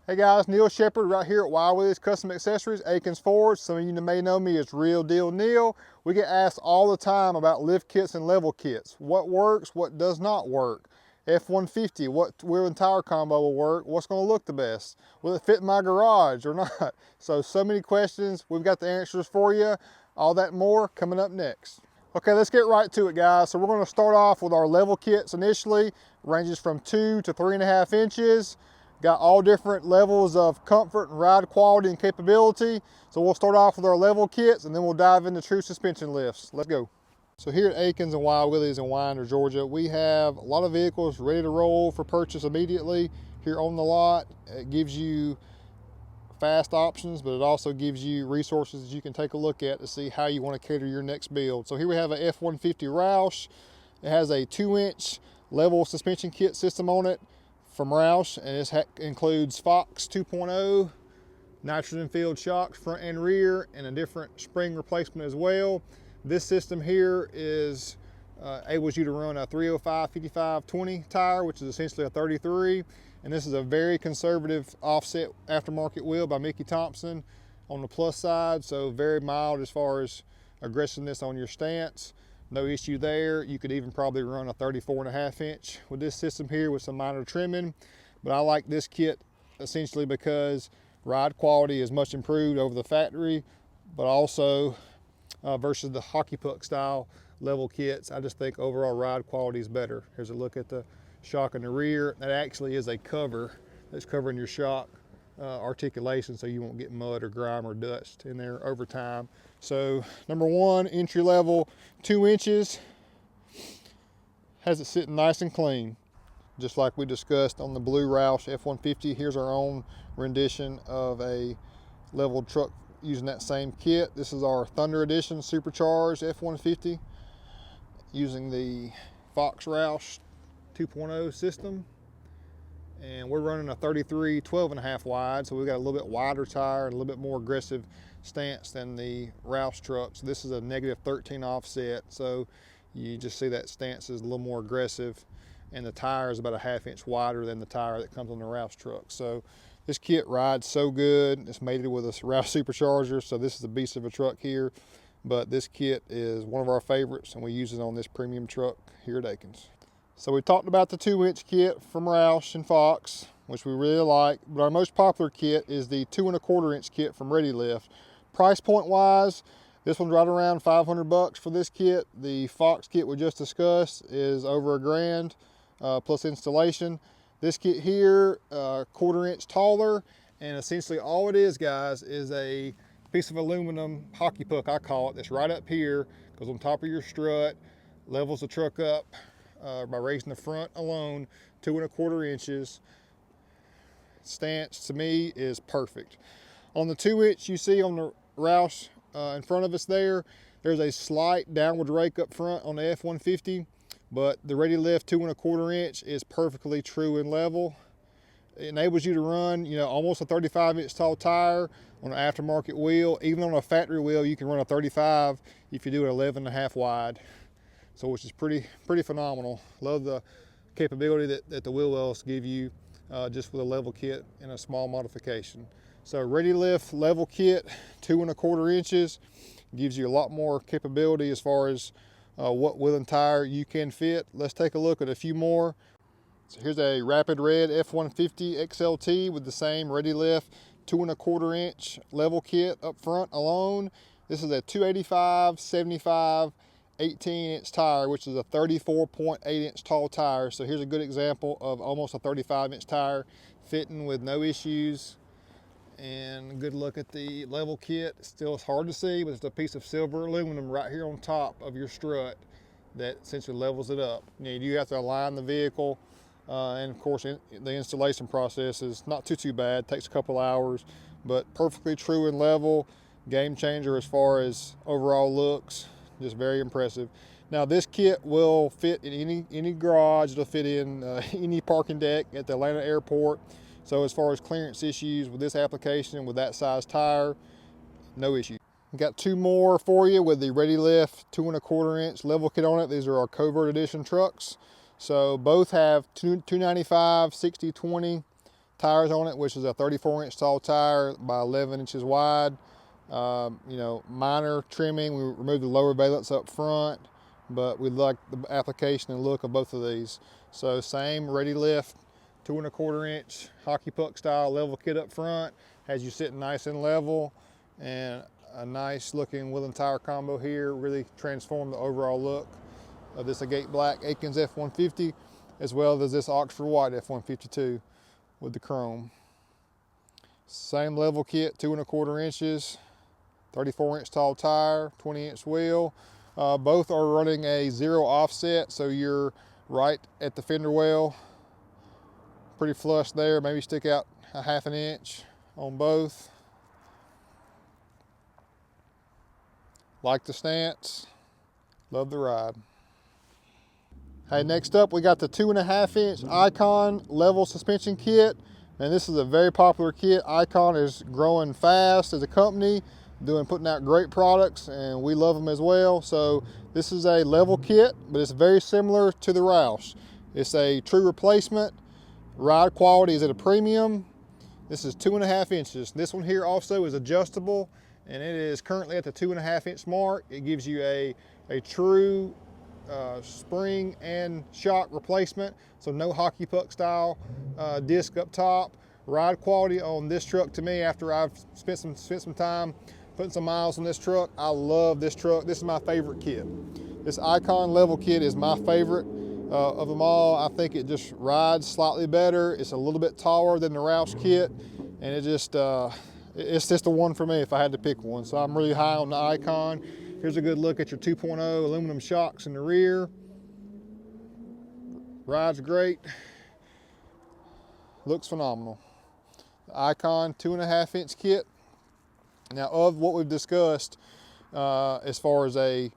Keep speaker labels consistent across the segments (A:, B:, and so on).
A: Hey guys, Neal Sheppard right here at Willies Custom Accessories, Akins Ford. Some of you may know me as Real Deal Neal. We get asked all the time about lift kits and level kits. What works, what does not work. F150, what wheel and tire combo will work, what's gonna look the best. Will it fit in my garage or not? So many questions. We've got the answers for you. All that and more coming up next. Okay, let's get right to it, guys. So we're gonna start off with our level kits initially. Ranges from 2 to 3.5 inches. Got all different levels of comfort and ride quality and capability. So we'll start off with our level kits and then we'll dive into true suspension lifts. Let's go. So here at Akins and Willies in Winder, Georgia, we have a lot of vehicles ready to roll for purchase immediately here on the lot. It gives you fast options, but it also gives you resources that you can take a look at to see how you want to cater your next build. So here we have a F150 Roush. It has a 2-inch level suspension kit system on it from Roush, and this includes Fox 2.0, nitrogen-filled shocks front and rear, and a different spring replacement as well. This system here is enables you to run a 305/55/20 tire, which is essentially a 33, and this is a very conservative offset aftermarket wheel by Mickey Thompson on the plus side, so very mild as far as aggressiveness on your stance. No issue there. You could even probably run a 34.5 inch with this system here with some minor trimming. But I like this kit essentially because ride quality is much improved over the factory, but also versus the hockey puck style level kits, I just think overall ride quality is better. Here's a look at the shock in the rear. That actually is a cover that's covering your shock articulation so you won't get mud or grime or dust in there over time. So number one, entry level, 2 inches, has it sitting nice and clean, just like we discussed on the blue Roush F150. Here's our own rendition of a leveled truck using that same kit. This is our Thunder Edition supercharged F150 using the Fox Roush 2.0 system. And we're running a 33 12.5 wide, so we've got a little bit wider tire and a little bit more aggressive stance than the Roush truck. So this is a -13 offset, so you just see that stance is a little more aggressive, and the tire is about a 1/2 inch wider than the tire that comes on the Roush truck. So this kit rides so good. It's mated with a Roush supercharger, so this is a beast of a truck here. But this kit is one of our favorites, and we use it on this premium truck here at Akins. So we talked about the 2-inch kit from Roush and Fox, which we really like, but our most popular kit is the 2¼ inch kit from Ready Lift. Price point wise, this one's right around 500 bucks for this kit. The Fox kit we just discussed is over $1,000 plus installation. This kit here, 1/4 inch taller, and essentially all it is, guys, is a piece of aluminum hockey puck, I call it, that's right up here, goes on top of your strut, levels the truck up by raising the front alone 2¼ inches. Stance to me is perfect. On the 2-inch you see on the Roush in front of us there's a slight downward rake up front on the F150, but the Ready Lift 2¼ inch is perfectly true and level. It enables you to run, almost a 35-inch tall tire on an aftermarket wheel. Even on a factory wheel, you can run a 35 if you do it 11.5 wide. So which is pretty phenomenal. Love the capability that the wheel wells give you just with a level kit and a small modification. So Ready Lift level kit, 2¼ inches, gives you a lot more capability as far as what wheel and tire you can fit. Let's take a look at a few more. So here's a Rapid Red F150 XLT with the same Ready Lift 2¼ inch level kit up front alone. This is a 285/75 18-inch tire, which is a 34.8-inch tall tire. So here's a good example of almost a 35-inch tire fitting with no issues. And a good look at the level kit. Still, it's hard to see, but it's a piece of silver aluminum right here on top of your strut that essentially levels it up. You do have to align the vehicle, and of course the installation process is not too bad. It takes a couple hours, but perfectly true and level. Game changer as far as overall looks. Just very impressive. Now this kit will fit in any garage. It'll fit in any parking deck at the Atlanta airport. So as far as clearance issues with this application, with that size tire, no issue. Got two more for you with the Ready Lift 2¼ inch level kit on it. These are our Covert Edition trucks. So both have 295/60/20 tires on it, which is a 34-inch tall tire by 11 inches wide. You know, minor trimming. We removed the lower valence up front, but we like the application and look of both of these. So same ready lift, 2 1/4 inch hockey puck style level kit up front, has you sitting nice and level, and a nice looking wheel and tire combo here. Really transformed the overall look of this agate black Akins F150, as well as this Oxford white F152 with the chrome. Same level kit, 2 1/4 inches, 34-inch tall tire, 20-inch wheel. Both are running a 0 offset, so you're right at the fender well, pretty flush there, maybe stick out a 1/2 inch on both. Like the stance, love the ride. Hey, next up we got the 2 1/2 inch Icon level suspension kit, and this is a very popular kit. Icon is growing fast as a company, putting out great products, and we love them as well. So this is a level kit, but it's very similar to the Roush. It's a true replacement. Ride quality is at a premium. This is 2 1/2 inches. This one here also is adjustable, and it is currently at the 2 1/2 inch mark. It gives you a true spring and shock replacement, so no hockey puck style disc up top. Ride quality on this truck, to me, after I've spent some time putting some miles on this truck, I love this truck. This is my favorite kit. This Icon level kit is my favorite of them all. I think it just rides slightly better. It's a little bit taller than the Roush kit, and it's just the one for me if I had to pick one. So I'm really high on the Icon. Here's a good look at your 2.0 aluminum shocks in the rear. Rides great. Looks phenomenal. The Icon 2 1/2 inch kit. Now, of what we've discussed, as far as a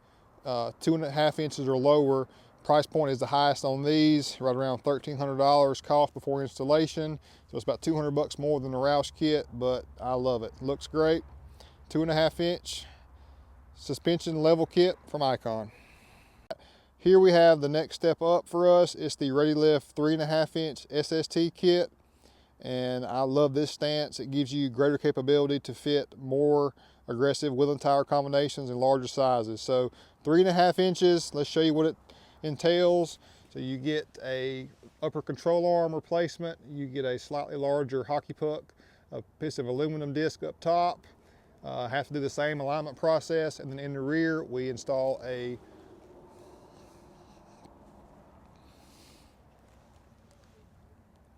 A: 2 1/2 inches or lower, price point is the highest on these, right around $1,300 cost before installation. So it's about $200 more than the Roush kit, but I love it. Looks great. 2 1/2 inch suspension level kit from Icon. Here we have the next step up for us. It's the Ready Lift 3 1/2 inch SST kit. And I love this stance. It gives you greater capability to fit more aggressive wheel and tire combinations in larger sizes. So 3 1/2 inches, let's show you what it entails. So you get a upper control arm replacement, you get a slightly larger hockey puck, a piece of aluminum disc up top, have to do the same alignment process, and then in the rear we install a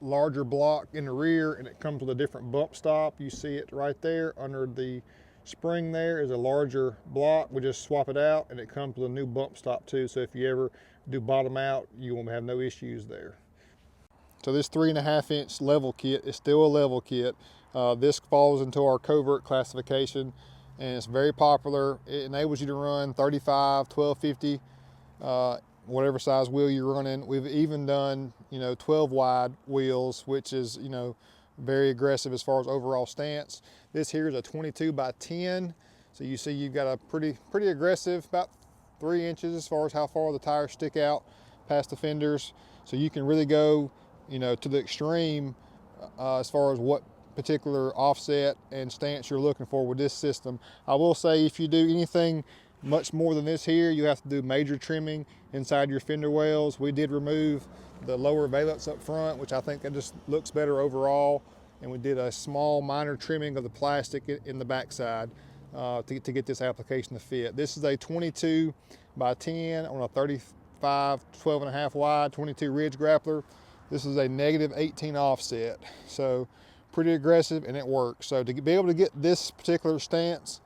A: larger block in the rear, and it comes with a different bump stop. You see it right there under the spring. There is a larger block. We just swap it out, and it comes with a new bump stop too, so if you ever do bottom out, you won't have no issues there. So this 3 1/2 inch level kit is still a level kit. This falls into our covert classification, and it's very popular. It enables you to run 35, 1250, whatever size wheel you're running. We've even done, 12 wide wheels, which is, very aggressive as far as overall stance. This here is a 22 by 10. So you see you've got a pretty aggressive, about 3 inches as far as how far the tires stick out past the fenders. So you can really go, to the extreme as far as what particular offset and stance you're looking for with this system. I will say, if you do anything much more than this here, you have to do major trimming inside your fender wells. We did remove the lower valence up front, which I think that just looks better overall, and we did a small minor trimming of the plastic in the backside to get this application to fit. This is a 22 by 10 on a 35, 12 1/2 wide 22 ridge grappler. This is a -18 offset, so pretty aggressive, and it works. So to be able to get this particular stance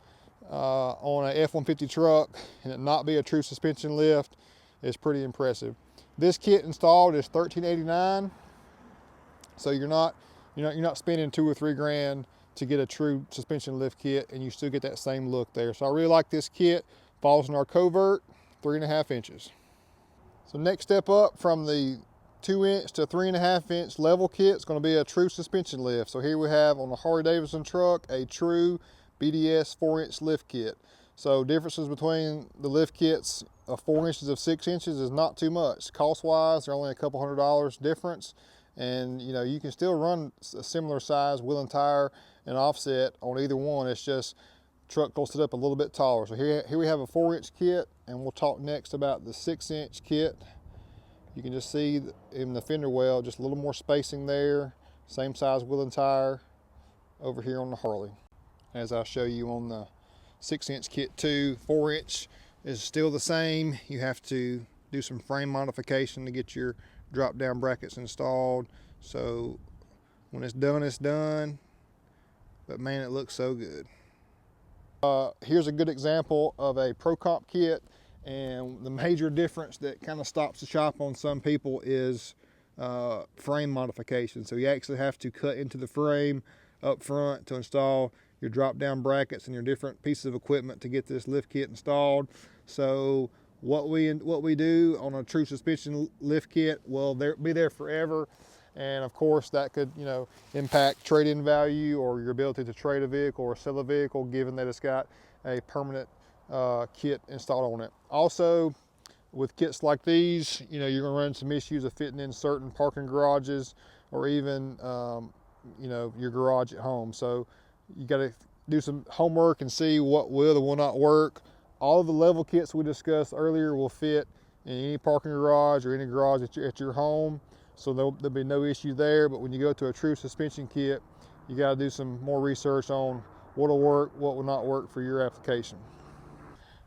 A: on a F150 truck and it not be a true suspension lift is pretty impressive. This kit installed is $13.89, so you're not spending $2 or $3 grand to get a true suspension lift kit, and you still get that same look there. So I really like this kit. Falls in our covert, 3 1/2 inches. So next step up from the 2 inch to 3 1/2 inch level kit is going to be a true suspension lift. So here we have on the Harley Davidson truck a true BDS 4-inch lift kit. So differences between the lift kits of 4 inches of 6 inches is not too much. Cost wise, they're only a couple $100 difference, And you know, you can still run a similar size wheel and tire and offset on either one. It's just truck will sit up a little bit taller. So here we have a 4-inch kit, and we'll talk next about the 6-inch kit. You can just see in the fender well, just a little more spacing there. Same size wheel and tire over here on the Harley. As I'll show you on the 6-inch kit too, 4-inch is still the same. You have to do some frame modification to get your drop down brackets installed. So when it's done, it's done. But man, it looks so good. Here's a good example of a Procomp kit, and the major difference that kind of stops the shop on some people is frame modification. So you actually have to cut into the frame up front to install your drop down brackets and your different pieces of equipment to get this lift kit installed. So what we do on a true suspension lift kit will be there forever. And of course that could, you know, impact trade-in value or your ability to trade a vehicle or sell a vehicle, given that it's got a permanent kit installed on it. Also, with kits like these, you know, you're gonna run some issues of fitting in certain parking garages or even, you know, your garage at home. So you gotta do some homework and see what will or will not work. All of the level kits we discussed earlier will fit in any parking garage or any garage at your home. So there'll be no issue there. But when you go to a true suspension kit, you got to do some more research on what'll work, what will not work for your application.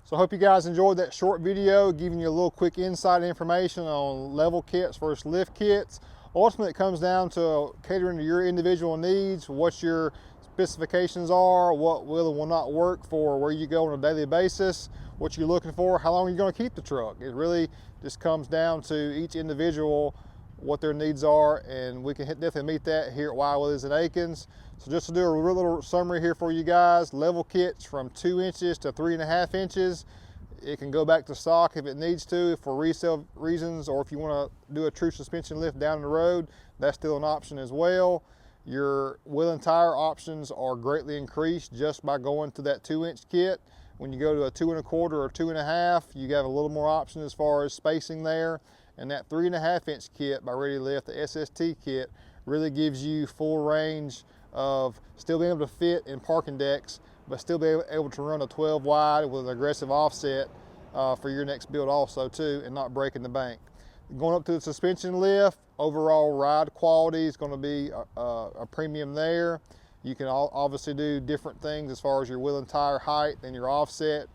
A: So I hope you guys enjoyed that short video, giving you a little quick insight information on level kits versus lift kits. Ultimately, it comes down to catering to your individual needs, what your specifications are, what will and will not work for where you go on a daily basis, what you're looking for, how long you're going to keep the truck. It really just comes down to each individual, what their needs are, and we can definitely meet that here at Willies and Akins. So just to do a real little summary here for you guys, level kits from 2 inches to 3.5 inches. It can go back to stock if it needs to for resale reasons, or if you want to do a true suspension lift down the road, that's still an option as well. Your wheel and tire options are greatly increased just by going to that 2-inch kit. When you go to a 2 1/4 or 2.5, you have a little more option as far as spacing there. And that 3.5-inch kit by Ready Lift, the SST kit, really gives you full range of still being able to fit in parking decks, but still be able to run a 12 wide with an aggressive offset for your next build also too, and not breaking the bank. Going up to the suspension lift, overall ride quality is going to be a premium there. You can obviously do different things as far as your wheel and tire height and your offset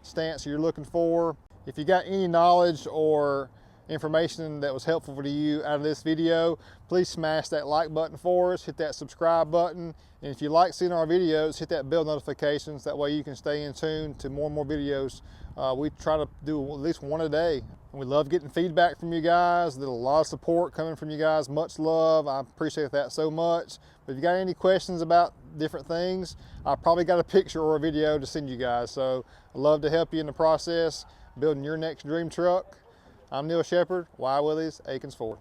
A: stance you're looking for. If you got any knowledge or information that was helpful to you out of this video, please smash that like button for us, hit that subscribe button, and if you like seeing our videos, hit that bell notifications. That way you can stay in tune to more and more videos. We try to do at least one a day. And we love getting feedback from you guys. There's a lot of support coming from you guys. Much love. I appreciate that so much. But if you got any questions about different things, I probably got a picture or a video to send you guys. So I'd love to help you in the process, building your next dream truck. I'm Neal Sheppard, Willies, Akins Ford.